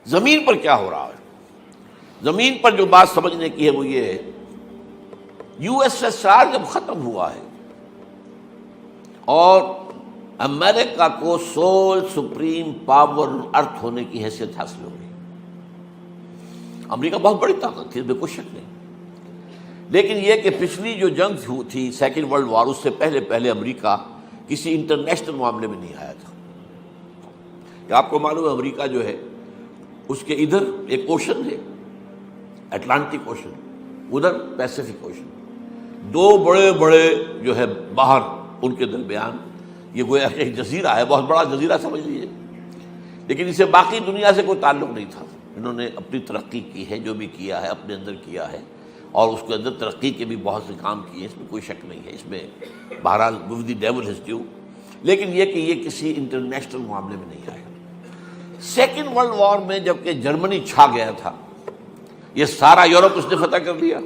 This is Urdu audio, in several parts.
زمین پر کیا ہو رہا ہے؟ زمین پر جو بات سمجھنے کی ہے وہ یہ ہے، یو ایس ایس آر جب ختم ہوا ہے اور امریکہ کو سول سپریم پاور ارتھ ہونے کی حیثیت حاصل ہو گئی۔ امریکہ بہت بڑی طاقت تھی، بے کوئی شک نہیں، لیکن یہ کہ پچھلی جو جنگ تھی سیکنڈ ورلڈ وار، اس سے پہلے امریکہ کسی انٹرنیشنل معاملے میں نہیں آیا تھا۔ کہ آپ کو معلوم ہے امریکہ جو ہے اس کے ادھر ایک اوشن ہے، اٹلانٹک اوشن، ادھر پیسیفک اوشن، دو بڑے بڑے جو ہے باہر ان کے درمیان یہ گویا کہ ایک جزیرہ ہے، بہت بڑا جزیرہ سمجھ لیجیے، لیکن اسے باقی دنیا سے کوئی تعلق نہیں تھا۔ انہوں نے اپنی ترقی کی ہے، جو بھی کیا ہے اپنے اندر کیا ہے، اور اس کے اندر ترقی کے بھی بہت سے کام کیے، اس میں کوئی شک نہیں ہے، اس میں بہرحال with the devil has due، لیکن یہ کہ یہ کسی انٹرنیشنل معاملے میں نہیں آیا۔ سیکنڈ ورلڈ وار میں جبکہ جرمنی چھا گیا تھا، یہ سارا یورپ اس نے فتح کر لیا،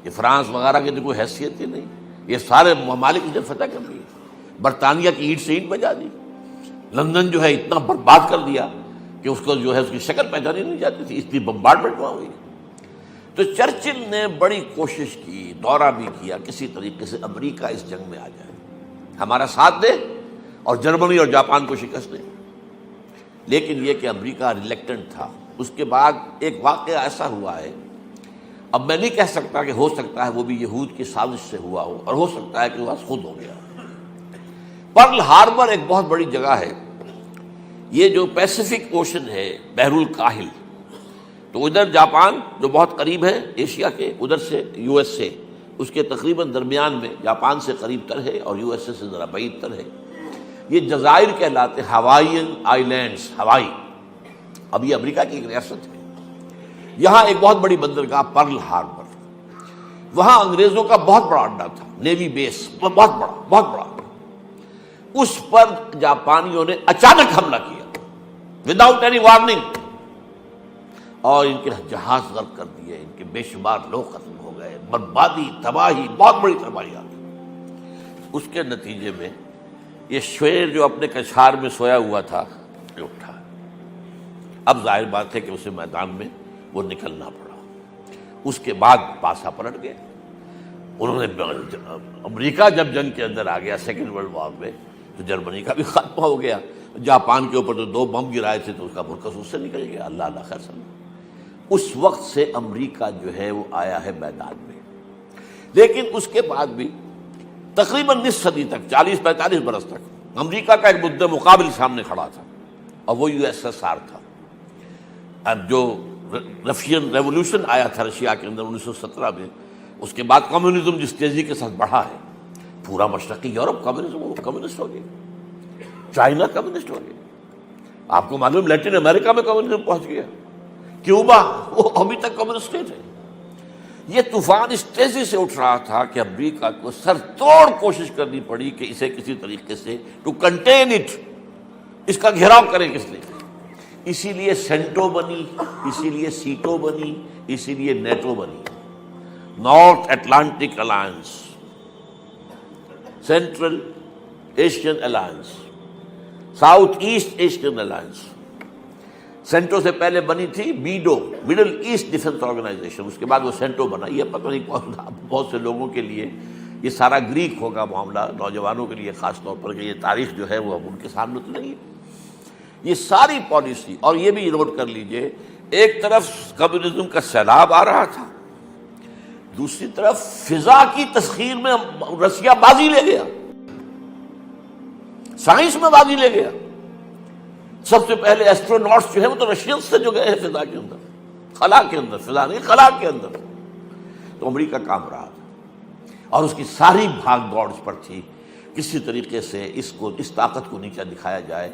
یہ فرانس وغیرہ کی تو کوئی حیثیت ہی نہیں، یہ سارے ممالک اس نے فتح کر لیے، برطانیہ کی اینٹ سے اینٹ بجا دی، لندن جو ہے اتنا برباد کر دیا کہ اس کو جو ہے اس کی شکل پہچانی نہیں جاتی تھی، اس لیے بمبارڈمنٹ وہاں ہوئی۔ تو چرچل نے بڑی کوشش کی، دورہ بھی کیا، کسی طریقے سے امریکہ اس جنگ میں آ جائے، ہمارا ساتھ دے اور جرمنی اور جاپان کو شکست دے، لیکن یہ کہ امریکہ ریلیکٹنٹ تھا۔ اس کے بعد ایک واقعہ ایسا ہوا ہے، اب میں نہیں کہہ سکتا کہ ہو سکتا ہے وہ بھی یہود کی سازش سے ہوا ہو، اور ہو سکتا ہے کہ وہ خود ہو گیا۔ پرل ہاربر ایک بہت بڑی جگہ ہے، یہ جو پیسیفک اوشن ہے، بحر الکاہل، تو ادھر جاپان جو بہت قریب ہے ایشیا کے، ادھر سے یو ایس سے اس کے تقریباً درمیان میں جاپان سے قریب تر ہے اور یو ایس سے ذرا بعید تر ہے، یہ جزائر کہلاتے ہیں، ہوائین آئیلینڈز، ہوائی، اب یہ امریکہ کی ایک ریاست ہے۔ یہاں ایک بہت بڑی بندرگاہ پرل ہاربر، وہاں انگریزوں کا بہت بڑا اڈا تھا، نیوی بیس، بہت بڑا، اس پر جاپانیوں نے اچانک حملہ کیا وداؤٹ اینی وارننگ، اور ان کے جہاز غرق کر دیے، ان کے بے شمار لوگ ختم ہو گئے، بربادی، تباہی، بہت بڑی تباہی آ گئی۔ اس کے نتیجے میں یہ شیر جو اپنے کچھار میں سویا ہوا تھا یہ اٹھا، اب ظاہر بات ہے کہ اسے میدان میں وہ نکلنا پڑا۔ اس کے بعد پاسا پلٹ گئے، انہوں نے امریکہ جب جنگ کے اندر آ گیا سیکنڈ ورلڈ وار میں، تو جرمنی کا بھی خاتمہ ہو گیا، جاپان کے اوپر تو 2 بم گرائے تھے تو اس کا مرکز اس سے نکل گیا، اللہ خیر سمجھ۔ اس وقت سے امریکہ جو ہے وہ آیا ہے میدان میں، لیکن اس کے بعد بھی تقریباً نصف صدی تک، 40-45 برس تک امریکہ کا ایک مدعا مقابل سامنے کھڑا تھا، اور وہ یو ایس ایس آر تھا۔ اب جو رشین ریولوشن آیا تھا رشیا کے اندر 1917 میں، اس کے بعد کمیونزم جس تیزی کے ساتھ بڑھا ہے، پورا مشرقی یورپ کمیونسٹ ہو گیا، چائنا کمیونسٹ ہو گیا، آپ کو معلوم لیٹن امریکہ میں کمیونزم پہنچ گیا، کیوبا وہ ابھی تک کمیونسٹ اسٹیٹ ہے۔ یہ طوفان اس تیزی سے اٹھ رہا تھا کہ امریکہ کو سر توڑ کوشش کرنی پڑی کہ اسے کسی طریقے سے ٹو کنٹین اٹ، اس کا گھیراؤ کریں کس نے، اسی لیے سینٹو بنی، اسی لیے سیٹو بنی، اسی لیے نیٹو بنی، north Atlantic alliance, central Asian alliance, south East Asian alliance. سینٹو سے پہلے بنی تھی بیڈو، مڈل ایسٹ ڈیفنس آرگنائزیشن، اس کے بعد وہ سینٹو بنا۔ یہ پتہ نہیں بہت سے لوگوں کے لیے یہ سارا گریک ہوگا معاملہ، نوجوانوں کے لیے خاص طور پر، کہ یہ تاریخ جو ہے وہ اب ان کے سامنے تو نہیں ہے۔ یہ ساری پالیسی، اور یہ بھی نوٹ کر لیجئے، ایک طرف کمیونزم کا سیلاب آ رہا تھا، دوسری طرف فضا کی تسخیر میں رشیا بازی لے گیا، سائنس میں بازی لے گیا۔ سب سے پہلے ایسٹروناٹس جو ہے وہ تو رشینز سے جو گئے ہیں فضا کے اندر، خلا کے اندر، فضا نہیں خلا کے اندر، تو امریکہ کام رہا تھا، اور اس کی ساری بھاگ دوڑ اس پر تھی کسی طریقے سے اس طاقت کو نیچا دکھایا جائے۔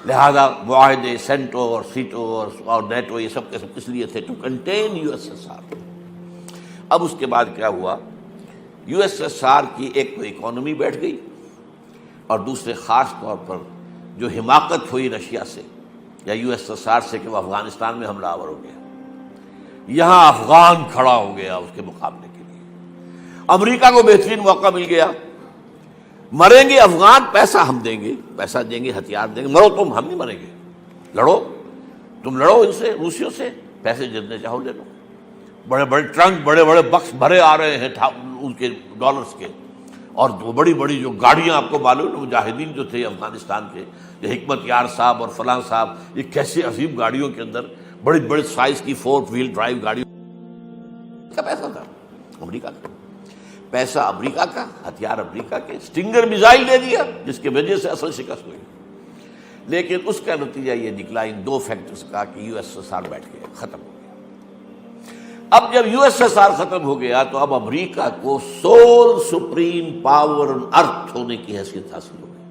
لہذا معاہدے سینٹو اور سیٹو اور نیٹو یہ سب کے سب کس لیے تھے؟ To contain U S S R. اب اس کے بعد کیا ہوا؟ یو ایس ایس آر کی ایک تو اکانومی بیٹھ گئی، اور دوسرے خاص طور پر جو حماقت ہوئی رشیا سے یا یو ایس ایس آر سے کہ وہ افغانستان میں حملہ آور ہو گیا، یہاں افغان کھڑا ہو گیا اس کے مقابلے کے لیے۔ امریکہ کو بہترین موقع مل گیا، مریں گے افغان، پیسہ ہم دیں گے، پیسہ دیں گے، ہتھیار دیں گے، مرو تم، ہم نہیں مریں گے، لڑو۔ تم لڑو ان سے، روسیوں سے، پیسے جتنے چاہو لے لو، بڑے بڑے ٹرنک، بڑے بڑے بکس بھرے آ رہے ہیں ان کے ڈالرز کے، اور وہ بڑی بڑی جو گاڑیاں آپ کو معلوم ہے، مجاہدین جو تھے افغانستان کے، یہ حکمت یار صاحب اور فلاں صاحب، یہ کیسے عظیم گاڑیوں کے اندر بڑی بڑے سائز کی 4 وہیل ڈرائیو گاڑیوں کا پیسہ تھا امریکہ کا، پیسہ امریکہ کا، ہتھیار امریکہ کے، اسٹنگر میزائل دے دیا جس کی وجہ سے اصل شکست ہوئی، لیکن اس کا نتیجہ یہ نکلا ان 2 فیکٹرز کا کہ یو ایس ایس آر بیٹھ گیا، ختم ہو گیا۔ اب جب یو ایس ایس آر ختم ہو گیا تو اب امریکہ کو سول سپریم پاور آن ارتھ ہونے کی حیثیت حاصل ہو گئی۔